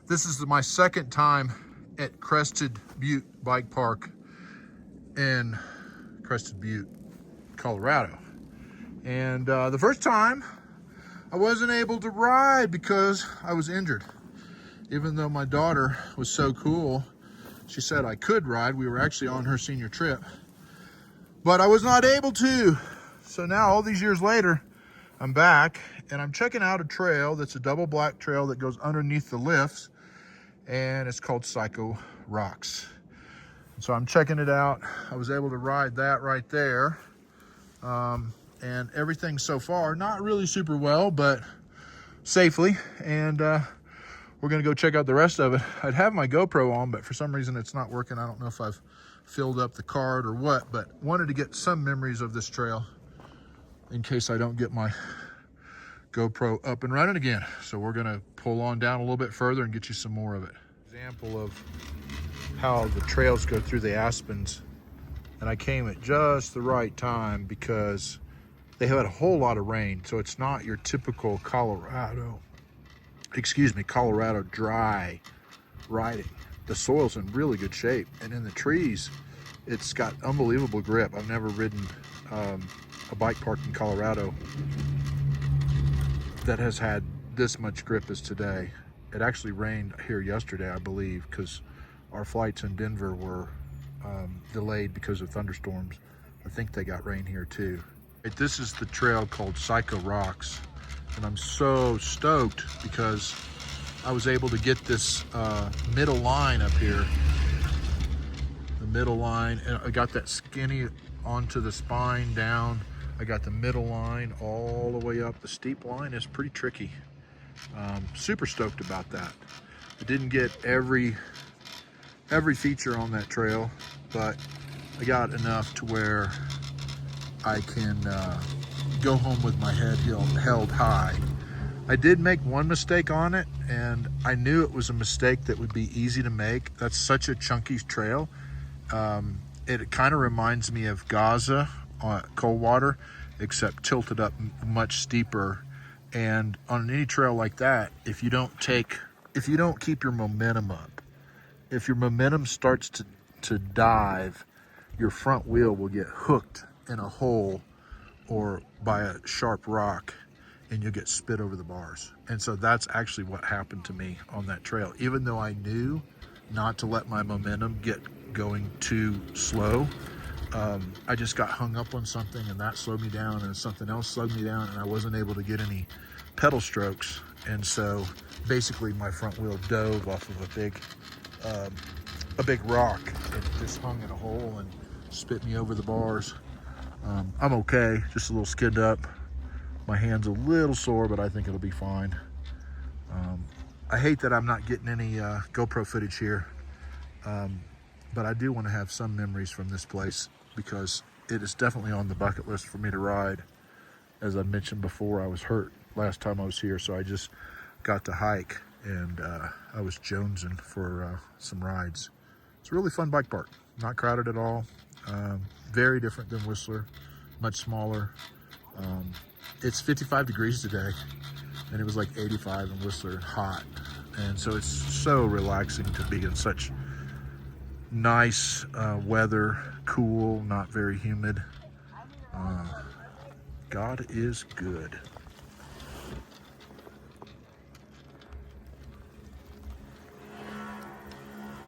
This is my second time at Crested Butte Bike Park in Crested Butte, Colorado. And the first time I wasn't able to ride because I was injured. Even though my daughter was so cool, she said I could ride. We were actually on her senior trip, but I was not able to. So now all these years later, I'm back and I'm checking out a trail that's a double black trail that goes underneath the lifts, and it's called Psycho Rocks. So I'm checking it out. I was able to ride that right there. And everything so far, not really super well, but safely. And we're gonna go check out the rest of it. I'd have my GoPro on, but for some reason it's not working. I don't know if I've filled up the card or what, but wanted to get some memories of this trail in case I don't get my GoPro up and running again. So we're gonna pull on down a little bit further and get you some more of it. Example of how the trails go through the aspens. And I came at just the right time because they had a whole lot of rain. So it's not your typical Colorado dry riding. The soil's in really good shape. And in the trees, it's got unbelievable grip. I've never ridden a bike park in Colorado that has had this much grip as today. It actually rained here yesterday, I believe, because our flights in Denver were delayed because of thunderstorms. I think they got rain here too. This is the trail called Psycho Rocks, and I'm so stoked because I was able to get this middle line up here. The middle line, and I got that skinny onto the spine down. I got the middle line all the way up. The steep line is pretty tricky. Super stoked about that. I didn't get every feature on that trail, but I got enough to where I can go home with my head held high. I did make one mistake on it, and I knew it was a mistake that would be easy to make. That's such a chunky trail. It kind of reminds me of Gaza Coldwater, except tilted up much steeper. And on any trail like that, if you don't keep your momentum up, if your momentum starts to dive, your front wheel will get hooked in a hole or by a sharp rock, and you'll get spit over the bars. And so that's actually what happened to me on that trail. Even though I knew not to let my momentum get going too slow, I just got hung up on something, and that slowed me down, and something else slowed me down, and I wasn't able to get any pedal strokes. And so basically my front wheel dove off of a big rock. It just hung in a hole and spit me over the bars. I'm okay, just a little skinned up. My hand's a little sore, but I think it'll be fine. I hate that I'm not getting any GoPro footage here, but I do want to have some memories from this place because it is definitely on the bucket list for me to ride. As I mentioned before, I was hurt last time I was here, so I just got to hike, and I was jonesing for some rides. It's a really fun bike park, not crowded at all. Very different than Whistler, much smaller. It's 55 degrees today, and it was like 85 in Whistler, hot. And so it's so relaxing to be in such nice weather, cool, not very humid. God is good.